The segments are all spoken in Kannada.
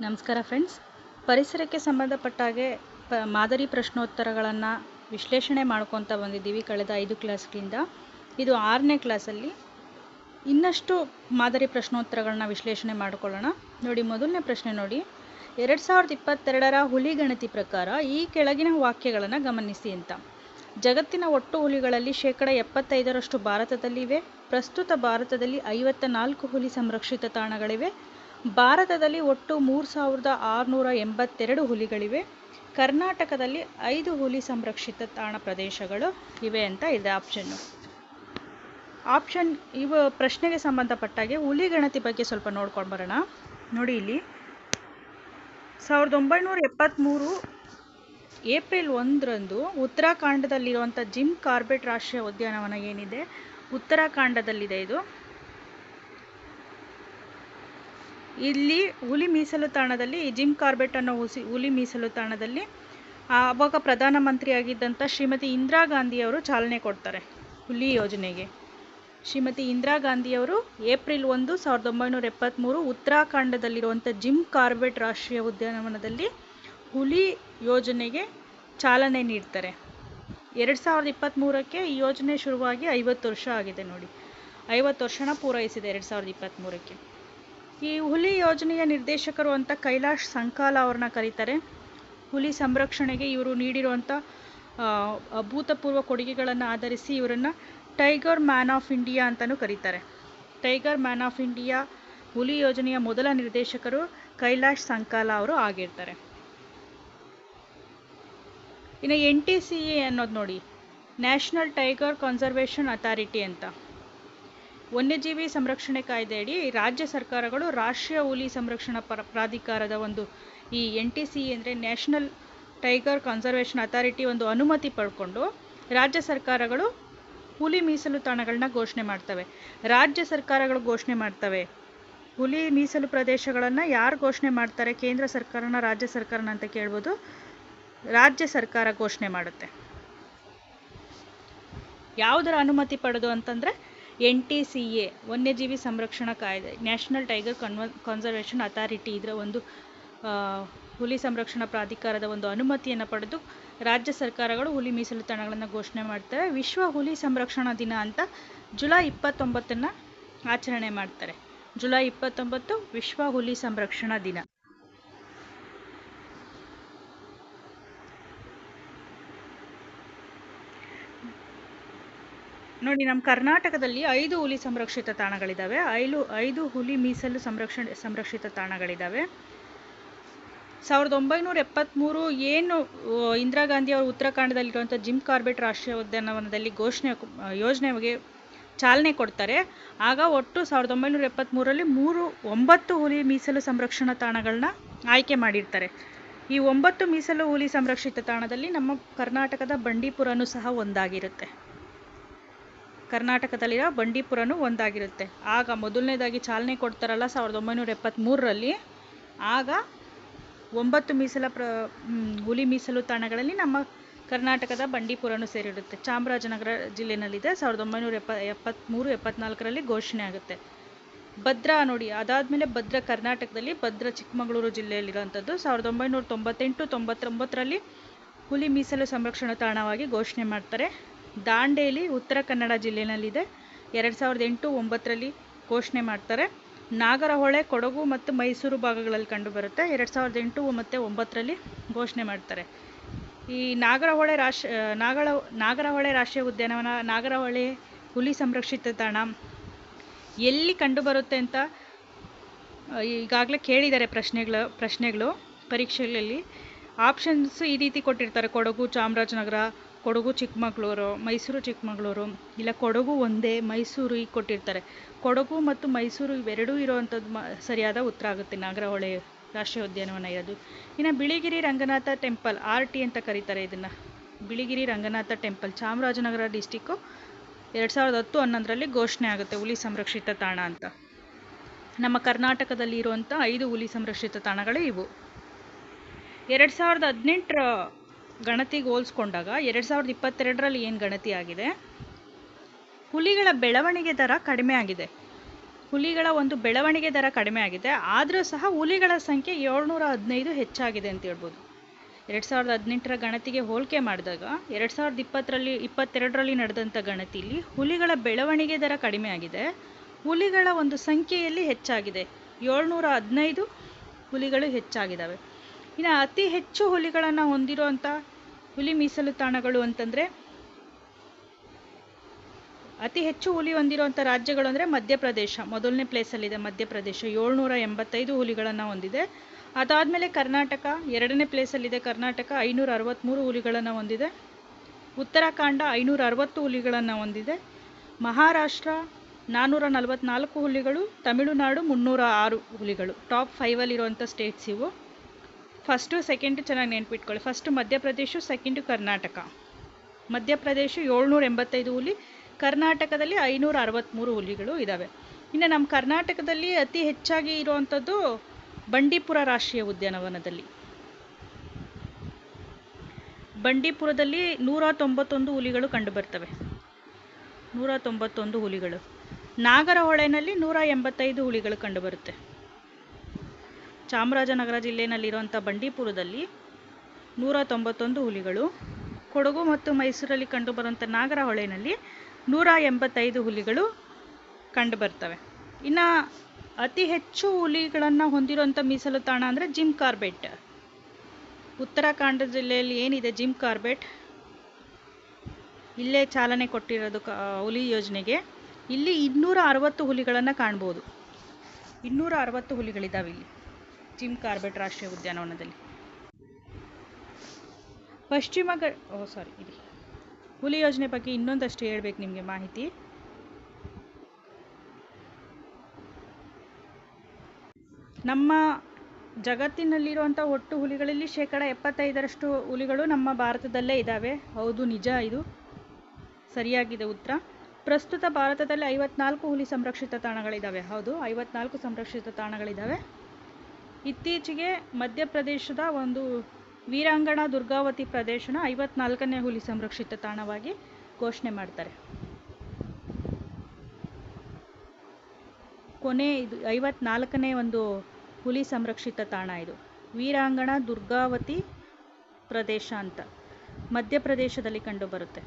ನಮಸ್ಕಾರ ಫ್ರೆಂಡ್ಸ್. ಪರಿಸರಕ್ಕೆ ಸಂಬಂಧಪಟ್ಟ ಹಾಗೆ ಮಾದರಿ ಪ್ರಶ್ನೋತ್ತರಗಳನ್ನು ವಿಶ್ಲೇಷಣೆ ಮಾಡ್ಕೊತಾ ಬಂದಿದ್ದೀವಿ ಕಳೆದ 5 ಕ್ಲಾಸ್ಗಳಿಂದ. ಇದು 6ನೇ ಕ್ಲಾಸಲ್ಲಿ ಇನ್ನಷ್ಟು ಮಾದರಿ ಪ್ರಶ್ನೋತ್ತರಗಳನ್ನ ವಿಶ್ಲೇಷಣೆ ಮಾಡ್ಕೊಳ್ಳೋಣ. ನೋಡಿ, ಮೊದಲನೇ ಪ್ರಶ್ನೆ ನೋಡಿ. 2022ರ ಹುಲಿ ಗಣತಿ ಪ್ರಕಾರ ಈ ಕೆಳಗಿನ ವಾಕ್ಯಗಳನ್ನು ಗಮನಿಸಿ ಅಂತ. ಜಗತ್ತಿನ ಒಟ್ಟು ಹುಲಿಗಳಲ್ಲಿ 75% ಭಾರತದಲ್ಲಿವೆ. ಪ್ರಸ್ತುತ ಭಾರತದಲ್ಲಿ 54 ಹುಲಿ ಸಂರಕ್ಷಿತ ತಾಣಗಳಿವೆ. ಭಾರತದಲ್ಲಿ ಒಟ್ಟು 3682 ಹುಲಿಗಳಿವೆ. ಕರ್ನಾಟಕದಲ್ಲಿ 5 ಹುಲಿ ಸಂರಕ್ಷಿತ ತಾಣ ಪ್ರದೇಶಗಳು ಇವೆ ಅಂತ ಇದೆ ಆಪ್ಷನ್. ಇವು ಪ್ರಶ್ನೆಗೆ ಸಂಬಂಧಪಟ್ಟಾಗೆ ಹುಲಿ ಗಣತಿ ಬಗ್ಗೆ ಸ್ವಲ್ಪ ನೋಡ್ಕೊಂಡು ಬರೋಣ. ನೋಡಿ, ಇಲ್ಲಿ 1973 ಏಪ್ರಿಲ್ 1ರಂದು ಉತ್ತರಾಖಂಡದಲ್ಲಿರುವಂಥ ಜಿಮ್ ಕಾರ್ಬೆಟ್ ರಾಷ್ಟ್ರೀಯ ಉದ್ಯಾನವನ ಏನಿದೆ, ಉತ್ತರಾಖಂಡದಲ್ಲಿದೆ ಇದು. ಇಲ್ಲಿ ಹುಲಿ ಮೀಸಲು ತಾಣದಲ್ಲಿ, ಜಿಮ್ ಕಾರ್ಬೆಟ್ ಅನ್ನೋ ಹುಲಿ ಮೀಸಲು ತಾಣದಲ್ಲಿ ಆವಾಗ ಪ್ರಧಾನಮಂತ್ರಿ ಆಗಿದ್ದಂಥ ಶ್ರೀಮತಿ ಇಂದಿರಾ ಗಾಂಧಿಯವರು ಚಾಲನೆ ಕೊಡ್ತಾರೆ ಹುಲಿ ಯೋಜನೆಗೆ. ಶ್ರೀಮತಿ ಇಂದಿರಾ ಗಾಂಧಿಯವರು ಏಪ್ರಿಲ್ 1, 1973 ಉತ್ತರಾಖಂಡದಲ್ಲಿರುವಂಥ ಜಿಮ್ ಕಾರ್ಬೆಟ್ ರಾಷ್ಟ್ರೀಯ ಉದ್ಯಾನವನದಲ್ಲಿ ಹುಲಿ ಯೋಜನೆಗೆ ಚಾಲನೆ ನೀಡ್ತಾರೆ. 2023ಕ್ಕೆ ಈ ಯೋಜನೆ ಶುರುವಾಗಿ 50 ವರ್ಷ ಆಗಿದೆ. ನೋಡಿ, 50 ವರ್ಷನ ಪೂರೈಸಿದೆ 2023ಕ್ಕೆ. ಈ ಹುಲಿ ಯೋಜನೆಯ ನಿರ್ದೇಶಕರು ಅಂತ ಕೈಲಾಶ್ ಸಂಕಾಲ ಅವ್ರನ್ನ ಕರೀತಾರೆ. ಹುಲಿ ಸಂರಕ್ಷಣೆಗೆ ಇವರು ನೀಡಿರುವಂಥ ಅಭೂತಪೂರ್ವ ಕೊಡುಗೆಗಳನ್ನು ಆಧರಿಸಿ ಇವರನ್ನು ಟೈಗರ್ ಮ್ಯಾನ್ ಆಫ್ ಇಂಡಿಯಾ ಅಂತಲೂ ಕರೀತಾರೆ. ಟೈಗರ್ ಮ್ಯಾನ್ ಆಫ್ ಇಂಡಿಯಾ ಹುಲಿ ಯೋಜನೆಯ ಮೊದಲ ನಿರ್ದೇಶಕರು ಕೈಲಾಶ್ ಸಂಕಾಲ ಅವರು ಆಗಿರ್ತಾರೆ. ಇನ್ನು NTCA ಅನ್ನೋದು ನೋಡಿ, ನ್ಯಾಷನಲ್ ಟೈಗರ್ ಕನ್ಸರ್ವೇಷನ್ ಅಥಾರಿಟಿ ಅಂತ. ವನ್ಯಜೀವಿ ಸಂರಕ್ಷಣೆ ಕಾಯ್ದೆಯಡಿ ರಾಜ್ಯ ಸರ್ಕಾರಗಳು ರಾಷ್ಟ್ರೀಯ ಹುಲಿ ಸಂರಕ್ಷಣಾ ಪ್ರಾಧಿಕಾರದ ಒಂದು ಈ NTCA ಅಂದರೆ ನ್ಯಾಷನಲ್ ಟೈಗರ್ ಕನ್ಸರ್ವೇಷನ್ ಅಥಾರಿಟಿ ಒಂದು ಅನುಮತಿ ಪಡ್ಕೊಂಡು ರಾಜ್ಯ ಸರ್ಕಾರಗಳು ಹುಲಿ ಮೀಸಲು ತಾಣಗಳನ್ನ ಘೋಷಣೆ ಮಾಡ್ತವೆ. ರಾಜ್ಯ ಸರ್ಕಾರಗಳು ಘೋಷಣೆ ಮಾಡ್ತವೆ. ಹುಲಿ ಮೀಸಲು ಪ್ರದೇಶಗಳನ್ನು ಯಾರು ಘೋಷಣೆ ಮಾಡ್ತಾರೆ? ಕೇಂದ್ರ ಸರ್ಕಾರನ, ರಾಜ್ಯ ಸರ್ಕಾರನ ಅಂತ ಕೇಳ್ಬೋದು. ರಾಜ್ಯ ಸರ್ಕಾರ ಘೋಷಣೆ ಮಾಡುತ್ತೆ. ಯಾವುದರ ಅನುಮತಿ ಪಡೆದು ಅಂತಂದರೆ NTCA, ವನ್ಯಜೀವಿ ಸಂರಕ್ಷಣಾ ಕಾಯ್ದೆ, ನ್ಯಾಷನಲ್ ಟೈಗರ್ ಕನ್ಸರ್ವೇಷನ್ ಅಥಾರಿಟಿ, ಇದರ ಒಂದು ಹುಲಿ ಸಂರಕ್ಷಣಾ ಪ್ರಾಧಿಕಾರದ ಒಂದು ಅನುಮತಿಯನ್ನು ಪಡೆದು ರಾಜ್ಯ ಸರ್ಕಾರಗಳು ಹುಲಿ ಮೀಸಲು ತಾಣಗಳನ್ನು ಘೋಷಣೆ ಮಾಡ್ತಾರೆ. ವಿಶ್ವ ಹುಲಿ ಸಂರಕ್ಷಣಾ ದಿನ ಅಂತ ಜುಲೈ 29ನ್ನು ಆಚರಣೆ ಮಾಡ್ತಾರೆ. ಜುಲೈ 29 ವಿಶ್ವ ಹುಲಿ ಸಂರಕ್ಷಣಾ ದಿನ. ನೋಡಿ, ನಮ್ಮ ಕರ್ನಾಟಕದಲ್ಲಿ 5 ಹುಲಿ ಸಂರಕ್ಷಿತ ತಾಣಗಳಿದ್ದಾವೆ. 5 ಹುಲಿ ಮೀಸಲು ಸಂರಕ್ಷಿತ ತಾಣಗಳಿದ್ದಾವೆ. 1973 ಏನು ಇಂದಿರಾ ಗಾಂಧಿ ಅವರು ಉತ್ತರಾಖಂಡದಲ್ಲಿರುವಂಥ ಜಿಮ್ ಕಾರ್ಬೆಟ್ ರಾಷ್ಟ್ರೀಯ ಉದ್ಯಾನವನದಲ್ಲಿ ಯೋಜನೆಗೆ ಚಾಲನೆ ಕೊಡ್ತಾರೆ. ಆಗ ಒಟ್ಟು 1973ರಲ್ಲಿ 9 ಹುಲಿ ಮೀಸಲು ಸಂರಕ್ಷಣಾ ತಾಣಗಳನ್ನ ಆಯ್ಕೆ ಮಾಡಿರ್ತಾರೆ. ಈ 9 ಮೀಸಲು ಹುಲಿ ಸಂರಕ್ಷಿತ ತಾಣದಲ್ಲಿ ನಮ್ಮ ಕರ್ನಾಟಕದ ಬಂಡೀಪುರನೂ ಸಹ ಒಂದಾಗಿರುತ್ತೆ. ಕರ್ನಾಟಕದಲ್ಲಿರೋ ಬಂಡೀಪುರನೂ ಒಂದಾಗಿರುತ್ತೆ. ಆಗ ಮೊದಲನೇದಾಗಿ ಚಾಲನೆ ಕೊಡ್ತಾರಲ್ಲ 1973ರಲ್ಲಿ, ಆಗ 9 ಹುಲಿ ಮೀಸಲು ತಾಣಗಳಲ್ಲಿ ನಮ್ಮ ಕರ್ನಾಟಕದ ಬಂಡೀಪುರನೂ ಸೇರಿರುತ್ತೆ. ಚಾಮರಾಜನಗರ ಜಿಲ್ಲೆನಲ್ಲಿದೆ. 1973-74ರಲ್ಲಿ ಘೋಷಣೆ ಆಗುತ್ತೆ. ಭದ್ರಾ ನೋಡಿ, ಅದಾದಮೇಲೆ ಭದ್ರಾ ಕರ್ನಾಟಕದಲ್ಲಿ, ಭದ್ರಾ ಚಿಕ್ಕಮಗಳೂರು ಜಿಲ್ಲೆಯಲ್ಲಿರೋಂಥದ್ದು 1999ರಲ್ಲಿ ಹುಲಿ ಮೀಸಲು ಸಂರಕ್ಷಣಾ ತಾಣವಾಗಿ ಘೋಷಣೆ ಮಾಡ್ತಾರೆ. ದಾಂಡೇಲಿ ಉತ್ತರ ಕನ್ನಡ ಜಿಲ್ಲೆಯಲ್ಲಿದೆ. 2008-9ರಲ್ಲಿ ಘೋಷಣೆ ಮಾಡ್ತಾರೆ. ನಾಗರಹೊಳೆ ಕೊಡಗು ಮತ್ತು ಮೈಸೂರು ಭಾಗಗಳಲ್ಲಿ ಕಂಡುಬರುತ್ತೆ. 2008 ಮತ್ತು 9ರಲ್ಲಿ ಘೋಷಣೆ ಮಾಡ್ತಾರೆ. ಈ ನಾಗರಹೊಳೆ ರಾಷ್ಟ್ರೀಯ ಉದ್ಯಾನವನ, ನಾಗರಹೊಳೆ ಹುಲಿ ಸಂರಕ್ಷಿತ ತಾಣ ಎಲ್ಲಿ ಕಂಡುಬರುತ್ತೆ ಅಂತ ಈಗಾಗಲೇ ಕೇಳಿದ್ದಾರೆ ಪ್ರಶ್ನೆಗಳು ಪರೀಕ್ಷೆಗಳಲ್ಲಿ. ಆಪ್ಷನ್ಸ್ ಈ ರೀತಿ ಕೊಟ್ಟಿರ್ತಾರೆ: ಕೊಡಗು, ಚಾಮರಾಜನಗರ, ಕೊಡಗು ಚಿಕ್ಕಮಗಳೂರು, ಮೈಸೂರು ಚಿಕ್ಕಮಗಳೂರು, ಇಲ್ಲ ಕೊಡಗು ಒಂದೇ, ಮೈಸೂರು ಈಗ ಕೊಟ್ಟಿರ್ತಾರೆ. ಕೊಡಗು ಮತ್ತು ಮೈಸೂರು ಇವೆರಡೂ ಇರೋವಂಥದ್ದು ಸರಿಯಾದ ಉತ್ತರ ಆಗುತ್ತೆ. ನಾಗರಹೊಳೆ ರಾಷ್ಟ್ರೀಯ ಉದ್ಯಾನವನ ಇರೋದು. ಇನ್ನು ಬಿಳಿಗಿರಿ ರಂಗನಾಥ ಟೆಂಪಲ್, RT ಅಂತ ಕರೀತಾರೆ ಇದನ್ನು. ಬಿಳಿಗಿರಿ ರಂಗನಾಥ ಟೆಂಪಲ್ ಚಾಮರಾಜನಗರ ಡಿಸ್ಟಿಕ್ಕು 2010-11ರಲ್ಲಿ ಘೋಷಣೆ ಆಗುತ್ತೆ ಹುಲಿ ಸಂರಕ್ಷಿತ ತಾಣ ಅಂತ. ನಮ್ಮ ಕರ್ನಾಟಕದಲ್ಲಿ ಇರುವಂಥ 5 ಹುಲಿ ಸಂರಕ್ಷಿತ ತಾಣಗಳು ಇವು. 2018ರ ಗಣತಿಗೆ ಹೋಲಿಸ್ಕೊಂಡಾಗ 2022ರಲ್ಲಿ ಏನು ಗಣತಿ ಆಗಿದೆ, ಹುಲಿಗಳ ಬೆಳವಣಿಗೆ ದರ ಕಡಿಮೆ ಆಗಿದೆ. ಹುಲಿಗಳ ಒಂದು ಬೆಳವಣಿಗೆ ದರ ಕಡಿಮೆ ಆಗಿದೆ, ಆದರೂ ಸಹ ಹುಲಿಗಳ ಸಂಖ್ಯೆ 715 ಹೆಚ್ಚಾಗಿದೆ ಅಂತ ಹೇಳ್ಬೋದು. 2018ರ ಗಣತಿಗೆ ಹೋಲಿಕೆ ಮಾಡಿದಾಗ 2022ರಲ್ಲಿ ನಡೆದಂಥ ಗಣತಿಯಲ್ಲಿ ಹುಲಿಗಳ ಬೆಳವಣಿಗೆ ದರ ಕಡಿಮೆ ಆಗಿದೆ, ಹುಲಿಗಳ ಒಂದು ಸಂಖ್ಯೆಯಲ್ಲಿ ಹೆಚ್ಚಾಗಿದೆ. 715 ಹುಲಿಗಳು ಹೆಚ್ಚಾಗಿದ್ದಾವೆ. ಇನ್ನು ಅತಿ ಹೆಚ್ಚು ಹುಲಿಗಳನ್ನು ಹೊಂದಿರುವಂಥ ಹುಲಿ ಮೀಸಲು ತಾಣಗಳು ಅಂತಂದರೆ, ಅತಿ ಹೆಚ್ಚು ಹುಲಿ ಹೊಂದಿರುವಂಥ ರಾಜ್ಯಗಳು ಅಂದರೆ ಮಧ್ಯಪ್ರದೇಶ ಮೊದಲನೇ ಪ್ಲೇಸಲ್ಲಿದೆ. ಮಧ್ಯಪ್ರದೇಶ 785 ಹುಲಿಗಳನ್ನು ಹೊಂದಿದೆ. ಅದಾದಮೇಲೆ ಕರ್ನಾಟಕ ಎರಡನೇ ಪ್ಲೇಸಲ್ಲಿದೆ. ಕರ್ನಾಟಕ 563 ಹುಲಿಗಳನ್ನು ಹೊಂದಿದೆ. ಉತ್ತರಾಖಂಡ 560 ಹುಲಿಗಳನ್ನು ಹೊಂದಿದೆ. ಮಹಾರಾಷ್ಟ್ರ 444 ಹುಲಿಗಳು. ತಮಿಳುನಾಡು 306 ಹುಲಿಗಳು. ಟಾಪ್ 5ಅಲ್ಲಿರುವಂಥ ಸ್ಟೇಟ್ಸ್ ಇವು. ಫಸ್ಟು ಸೆಕೆಂಡು ಚೆನ್ನಾಗಿ ನೆನ್ಪಿಟ್ಕೊಳ್ಳಿ. First Madhya Pradesh, second Karnataka. ಮಧ್ಯಪ್ರದೇಶ 785 ಹುಲಿ, ಕರ್ನಾಟಕದಲ್ಲಿ 563 ಹುಲಿಗಳು ಇದ್ದಾವೆ. ಇನ್ನು ನಮ್ಮ ಕರ್ನಾಟಕದಲ್ಲಿ ಅತಿ ಹೆಚ್ಚಾಗಿ ಇರುವಂಥದ್ದು ಬಂಡೀಪುರ ರಾಷ್ಟ್ರೀಯ ಉದ್ಯಾನವನದಲ್ಲಿ. ಬಂಡೀಪುರದಲ್ಲಿ 191 ಹುಲಿಗಳು ಕಂಡುಬರ್ತವೆ. 191 ಹುಲಿಗಳು. ನಾಗರಹೊಳೆನಲ್ಲಿ 185 ಹುಲಿಗಳು ಕಂಡುಬರುತ್ತೆ. ಚಾಮರಾಜನಗರ ಜಿಲ್ಲೆಯಲ್ಲಿರುವಂಥ ಬಂಡೀಪುರದಲ್ಲಿ 191 ಹುಲಿಗಳು. ಕೊಡಗು ಮತ್ತು ಮೈಸೂರಲ್ಲಿ ಕಂಡುಬರುವಂಥ ನಾಗರಹೊಳೆಯಲ್ಲಿ 185 ಹುಲಿಗಳು ಕಂಡುಬರ್ತವೆ. ಇನ್ನು ಅತಿ ಹೆಚ್ಚು ಹುಲಿಗಳನ್ನು ಹೊಂದಿರುವಂಥ ಮೀಸಲು ತಾಣ ಅಂದರೆ ಜಿಮ್ ಕಾರ್ಬೆಟ್. ಉತ್ತರಾಖಂಡ ಜಿಲ್ಲೆಯಲ್ಲಿ ಏನಿದೆ ಜಿಮ್ ಕಾರ್ಬೆಟ್, ಇಲ್ಲೇ ಚಾಲನೆ ಕೊಟ್ಟಿರೋದು ಹುಲಿ ಯೋಜನೆಗೆ. ಇಲ್ಲಿ 260 ಹುಲಿಗಳನ್ನು ಕಾಣ್ಬೋದು. 260 ಹುಲಿಗಳಿದ್ದಾವೆ ಇಲ್ಲಿ ಜಿಮ್ ಕಾರ್ಬೆಟ್ ರಾಷ್ಟ್ರೀಯ ಉದ್ಯಾನವನದಲ್ಲಿ. ಇಲ್ಲಿ ಹುಲಿ ಯೋಜನೆ ಬಗ್ಗೆ ಇನ್ನೊಂದಷ್ಟು ಹೇಳ್ಬೇಕು ನಿಮಗೆ ಮಾಹಿತಿ. ನಮ್ಮ ಜಗತ್ತಿನಲ್ಲಿರುವಂಥ ಒಟ್ಟು ಹುಲಿಗಳಲ್ಲಿ 75% ಹುಲಿಗಳು ನಮ್ಮ ಭಾರತದಲ್ಲೇ ಇದ್ದಾವೆ. ಹೌದು, ನಿಜ, ಇದು ಸರಿಯಾಗಿದೆ ಉತ್ತರ. ಪ್ರಸ್ತುತ ಭಾರತದಲ್ಲಿ 54 ಹುಲಿ ಸಂರಕ್ಷಿತ ತಾಣಗಳಿದ್ದಾವೆ. ಹೌದು, 54 ಸಂರಕ್ಷಿತ ತಾಣಗಳಿದ್ದಾವೆ. ಇತ್ತೀಚೆಗೆ ಮಧ್ಯಪ್ರದೇಶದ ಒಂದು ವೀರಾಂಗಣ ದುರ್ಗಾವತಿ ಪ್ರದೇಶನ 54ನೇ ಹುಲಿ ಸಂರಕ್ಷಿತ ತಾಣವಾಗಿ ಘೋಷಣೆ ಮಾಡ್ತಾರೆ. ಇದು 54ನೇ ಒಂದು ಹುಲಿ ಸಂರಕ್ಷಿತ ತಾಣ. ಇದು ವೀರಾಂಗಣ ದುರ್ಗಾವತಿ ಪ್ರದೇಶ ಅಂತ ಮಧ್ಯಪ್ರದೇಶದಲ್ಲಿ ಕಂಡುಬರುತ್ತೆ.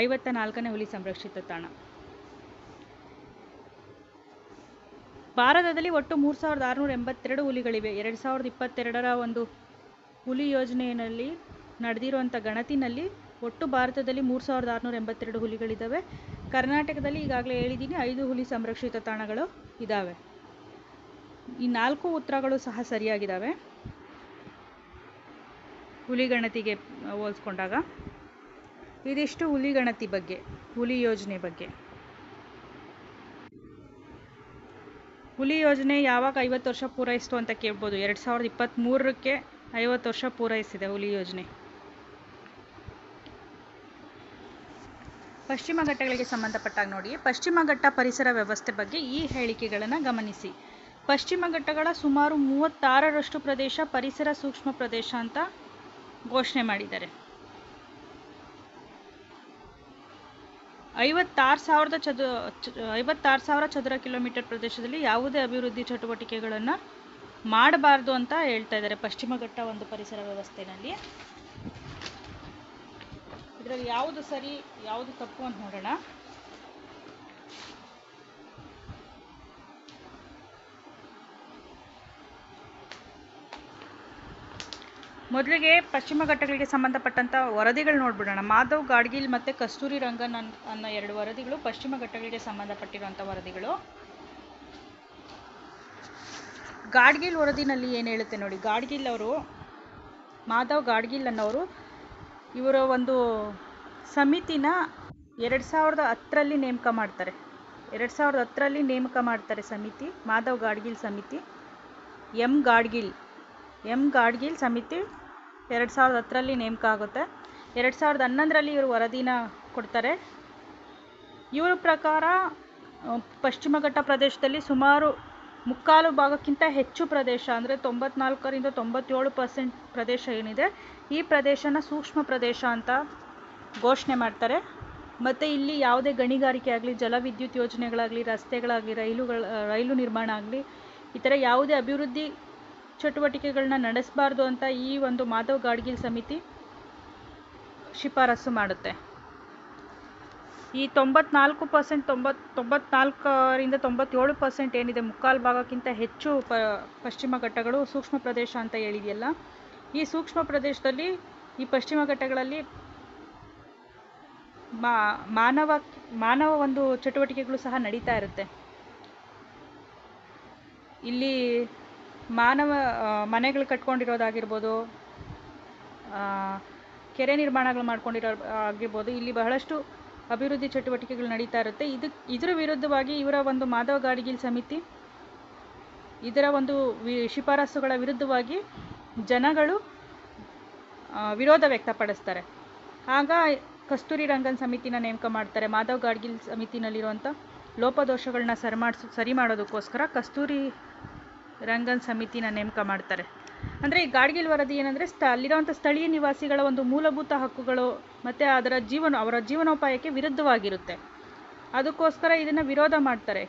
54ನೇ ಹುಲಿ ಸಂರಕ್ಷಿತ ತಾಣ. ಭಾರತದಲ್ಲಿ ಒಟ್ಟು 3682 ಹುಲಿಗಳಿವೆ. 2022ರ ಒಂದು ಹುಲಿ ಯೋಜನೆಯಲ್ಲಿ ನಡೆದಿರುವಂಥ ಗಣತಿನಲ್ಲಿ ಒಟ್ಟು ಭಾರತದಲ್ಲಿ 3682 ಹುಲಿಗಳಿದ್ದಾವೆ. ಕರ್ನಾಟಕದಲ್ಲಿ ಈಗಾಗಲೇ ಹೇಳಿದ್ದೀನಿ 5 ಹುಲಿ ಸಂರಕ್ಷಿತ ತಾಣಗಳು ಇದ್ದಾವೆ. ಈ 4 ಉತ್ತರಗಳು ಸಹ ಸರಿಯಾಗಿದ್ದಾವೆ ಹುಲಿ ಗಣತಿಗೆ ಹೋಲಿಸ್ಕೊಂಡಾಗ. ಇದಿಷ್ಟು ಹುಲಿ ಗಣತಿ ಬಗ್ಗೆ, ಹುಲಿ ಯೋಜನೆ ಬಗ್ಗೆ. ಹುಲಿ ಯೋಜನೆ ಯಾವಾಗ 50 ವರ್ಷ ಪೂರೈಸಿತು ಅಂತ ಕೇಳ್ಬೋದು. 2023ಕ್ಕೆ 50 ವರ್ಷ ಪೂರೈಸಿದೆ ಹುಲಿ ಯೋಜನೆ. ಪಶ್ಚಿಮ ಘಟ್ಟಗಳಿಗೆ ಸಂಬಂಧಪಟ್ಟಾಗ ನೋಡಿ, ಪಶ್ಚಿಮ ಘಟ್ಟ ಪರಿಸರ ವ್ಯವಸ್ಥೆ ಬಗ್ಗೆ ಈ ಹೇಳಿಕೆಗಳನ್ನು ಗಮನಿಸಿ. ಪಶ್ಚಿಮ ಘಟ್ಟಗಳ ಸುಮಾರು 36% ಪ್ರದೇಶ ಪರಿಸರ ಸೂಕ್ಷ್ಮ ಪ್ರದೇಶ ಅಂತ ಘೋಷಣೆ ಮಾಡಿದ್ದಾರೆ. 56,000 ಚದರ ಕಿಲೋಮೀಟರ್ ಪ್ರದೇಶದಲ್ಲಿ ಯಾವುದೇ ಅಭಿವೃದ್ಧಿ ಚಟುವಟಿಕೆಗಳನ್ನು ಮಾಡಬಾರ್ದು ಅಂತ ಹೇಳ್ತಾ ಇದ್ದಾರೆ ಪಶ್ಚಿಮ ಘಟ್ಟ ಒಂದು ಪರಿಸರ ವ್ಯವಸ್ಥೆಯಲ್ಲಿ. ಇದರಲ್ಲಿ ಯಾವುದು ಸರಿ ಯಾವುದು ತಪ್ಪು ಅಂತ ನೋಡೋಣ. ಮೊದಲಿಗೆ ಪಶ್ಚಿಮ ಘಟ್ಟಗಳಿಗೆ ಸಂಬಂಧಪಟ್ಟಂಥ ವರದಿಗಳು ನೋಡ್ಬಿಡೋಣ. ಮಾಧವ್ ಗಾಡ್ಗಿಲ್ ಮತ್ತು ಕಸ್ತೂರಿ ರಂಗನ್ ಅನ್ನೋ 2 ವರದಿಗಳು ಪಶ್ಚಿಮ ಘಟ್ಟಗಳಿಗೆ ಸಂಬಂಧಪಟ್ಟಿರುವಂಥ ವರದಿಗಳು. ಗಾಡ್ಗಿಲ್ ವರದಿನಲ್ಲಿ ಏನು ಹೇಳುತ್ತೆ ನೋಡಿ. ಗಾಡ್ಗಿಲ್ ಅವರು, ಮಾಧವ್ ಗಾಡ್ಗಿಲ್ ಅನ್ನೋರು, ಇವರ ಒಂದು ಸಮಿತಿನ 2010ರಲ್ಲಿ ನೇಮಕ ಮಾಡ್ತಾರೆ. 2010ರಲ್ಲಿ ನೇಮಕ ಮಾಡ್ತಾರೆ ಸಮಿತಿ, ಮಾಧವ್ ಗಾಡ್ಗಿಲ್ ಸಮಿತಿ. ಎಂ ಗಾಡ್ಗಿಲ್ ಸಮಿತಿ 2010ರಲ್ಲಿ ನೇಮಕ ಆಗುತ್ತೆ. 2011ರಲ್ಲಿ ಇವರು ವರದಿನ ಕೊಡ್ತಾರೆ. ಇವರ ಪ್ರಕಾರ ಪಶ್ಚಿಮ ಘಟ್ಟ ಪ್ರದೇಶದಲ್ಲಿ ಸುಮಾರು 3/4 ಭಾಗಕ್ಕಿಂತ ಹೆಚ್ಚು ಪ್ರದೇಶ, ಅಂದರೆ 94ರಿಂದ 97% ಪ್ರದೇಶ ಏನಿದೆ, ಈ ಪ್ರದೇಶನ ಸೂಕ್ಷ್ಮ ಪ್ರದೇಶ ಅಂತ ಘೋಷಣೆ ಮಾಡ್ತಾರೆ. ಮತ್ತು ಇಲ್ಲಿ ಯಾವುದೇ ಗಣಿಗಾರಿಕೆ ಆಗಲಿ, ಜಲವಿದ್ಯುತ್ ಯೋಜನೆಗಳಾಗಲಿ, ರಸ್ತೆಗಳಾಗಲಿ, ರೈಲು ನಿರ್ಮಾಣ ಆಗಲಿ, ಈ ಥರ ಯಾವುದೇ ಅಭಿವೃದ್ಧಿ ಚಟುವಟಿಕೆಗಳನ್ನ ನಡೆಸಬಾರ್ದು ಅಂತ ಈ ಒಂದು ಮಾಧವ್ ಗಾಡ್ಗಿಲ್ ಸಮಿತಿ ಶಿಫಾರಸು ಮಾಡುತ್ತೆ. ಈ 94%, 94ರಿಂದ 97% ಏನಿದೆ, ಮುಕ್ಕಾಲು ಭಾಗಕ್ಕಿಂತ ಹೆಚ್ಚು ಪಶ್ಚಿಮ ಘಟ್ಟಗಳು ಸೂಕ್ಷ್ಮ ಪ್ರದೇಶ ಅಂತ ಹೇಳಿದೆಯಲ್ಲ, ಈ ಸೂಕ್ಷ್ಮ ಪ್ರದೇಶದಲ್ಲಿ, ಈ ಪಶ್ಚಿಮ ಘಟ್ಟಗಳಲ್ಲಿ ಮಾನವ ಒಂದು ಚಟುವಟಿಕೆಗಳು ಸಹ ನಡೀತಾ ಇರುತ್ತೆ. ಇಲ್ಲಿ ಮಾನವ ಮನೆಗಳು ಕಟ್ಕೊಂಡಿರೋದಾಗಿರ್ಬೋದು, ಕೆರೆ ನಿರ್ಮಾಣಗಳು ಮಾಡ್ಕೊಂಡಿರೋ ಆಗಿರ್ಬೋದು, ಇಲ್ಲಿ ಬಹಳಷ್ಟು ಅಭಿವೃದ್ಧಿ ಚಟುವಟಿಕೆಗಳು ನಡೀತಾ ಇರುತ್ತೆ. ಇದರ ವಿರುದ್ಧವಾಗಿ ಇವರ ಒಂದು ಮಾಧವ್ ಗಾಡ್ಗಿಲ್ ಸಮಿತಿ ಇದರ ಒಂದು ಶಿಫಾರಸುಗಳ ವಿರುದ್ಧವಾಗಿ ಜನಗಳು ವಿರೋಧ ವ್ಯಕ್ತಪಡಿಸ್ತಾರೆ. ಆಗ ಕಸ್ತೂರಿ ರಂಗನ್ ಸಮಿತಿನ ನೇಮಕ ಮಾಡ್ತಾರೆ. ಮಾಧವ್ ಗಾಡ್ಗಿಲ್ ಸಮಿತಿನಲ್ಲಿರುವಂಥ ಲೋಪದೋಷಗಳನ್ನ ಸರಿ ಮಾಡೋದಕ್ಕೋಸ್ಕರ ಕಸ್ತೂರಿ ರಂಗನ್ ಸಮಿತಿನ ನೇಮಕ ಮಾಡ್ತಾರೆ. ಅಂದರೆ ಈ ಗಾಡ್ಗಿಲ್ ವರದಿ ಏನಂದರೆ, ಅಲ್ಲಿರುವಂಥ ಸ್ಥಳೀಯ ನಿವಾಸಿಗಳ ಒಂದು ಮೂಲಭೂತ ಹಕ್ಕುಗಳು ಮತ್ತು ಅವರ ಜೀವನೋಪಾಯಕ್ಕೆ ವಿರುದ್ಧವಾಗಿರುತ್ತೆ. ಅದಕ್ಕೋಸ್ಕರ ಇದನ್ನು ವಿರೋಧ ಮಾಡ್ತಾರೆ.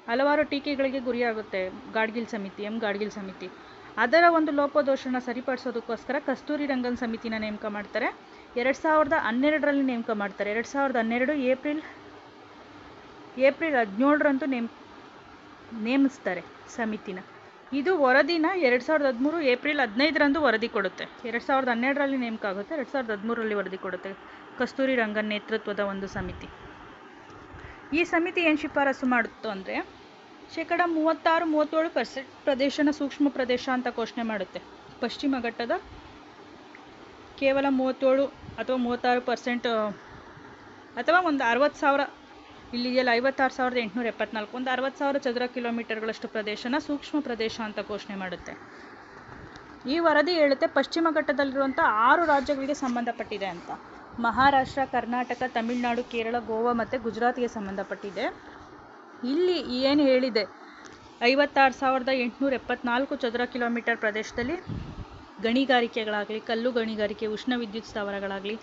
ಹಲವಾರು ಟೀಕೆಗಳಿಗೆ ಗುರಿಯಾಗುತ್ತೆ ಗಾಡ್ಗಿಲ್ ಸಮಿತಿ. ಅದರ ಒಂದು ಲೋಪದೋಷನ ಸರಿಪಡಿಸೋದಕ್ಕೋಸ್ಕರ ಕಸ್ತೂರಿ ರಂಗನ್ ಸಮಿತಿನ ನೇಮಕ ಮಾಡ್ತಾರೆ. 2012ರಲ್ಲಿ ನೇಮಕ ಮಾಡ್ತಾರೆ. 2012 ಏಪ್ರಿಲ್ 17ರಂದು ನೇಮಿಸ್ತಾರೆ ಸಮಿತಿನ. ಇದು ವರದಿನ 2013 ಏಪ್ರಿಲ್ 15ರಂದು ವರದಿ ಕೊಡುತ್ತೆ. 2012ರಲ್ಲಿ ನೇಮಕ ಆಗುತ್ತೆ, 2013ರಲ್ಲಿ ವರದಿ ಕೊಡುತ್ತೆ ಕಸ್ತೂರಿ ರಂಗನ್ ನೇತೃತ್ವದ ಒಂದು ಸಮಿತಿ. ಈ ಸಮಿತಿ ಏನು ಶಿಫಾರಸು ಮಾಡುತ್ತೋ ಅಂದರೆ, 36-37% ಪ್ರದೇಶನ ಸೂಕ್ಷ್ಮ ಪ್ರದೇಶ ಅಂತ ಘೋಷಣೆ ಮಾಡುತ್ತೆ. ಪಶ್ಚಿಮ ಘಟ್ಟದ ಕೇವಲ 37 ಅಥವಾ 36%, ಅಥವಾ ಒಂದು 60,000, ಇಲ್ಲಿದೆಯಲ್ಲ 56,874, ಒಂದು 60,000 ಚದರ ಕಿಲೋಮೀಟರ್ಗಳಷ್ಟು ಪ್ರದೇಶನ ಸೂಕ್ಷ್ಮ ಪ್ರದೇಶ ಅಂತ ಘೋಷಣೆ ಮಾಡುತ್ತೆ. ಈ ವರದಿ ಹೇಳುತ್ತೆ ಪಶ್ಚಿಮ ಘಟ್ಟದಲ್ಲಿರುವಂಥ 6 ರಾಜ್ಯಗಳಿಗೆ ಸಂಬಂಧಪಟ್ಟಿದೆ ಅಂತ. ಮಹಾರಾಷ್ಟ್ರ, ಕರ್ನಾಟಕ, ತಮಿಳುನಾಡು, ಕೇರಳ, ಗೋವಾ ಮತ್ತು ಗುಜರಾತ್ಗೆ ಸಂಬಂಧಪಟ್ಟಿದೆ. ಇಲ್ಲಿ ಏನು ಹೇಳಿದೆ, 56,874 ಚದರ ಕಿಲೋಮೀಟರ್ ಪ್ರದೇಶದಲ್ಲಿ ಗಣಿಗಾರಿಕೆಗಳಾಗಲಿ, ಕಲ್ಲು ಗಣಿಗಾರಿಕೆ, ಉಷ್ಣ ವಿದ್ಯುತ್ ಸ್ಥಾವರಗಳಾಗಲಿ,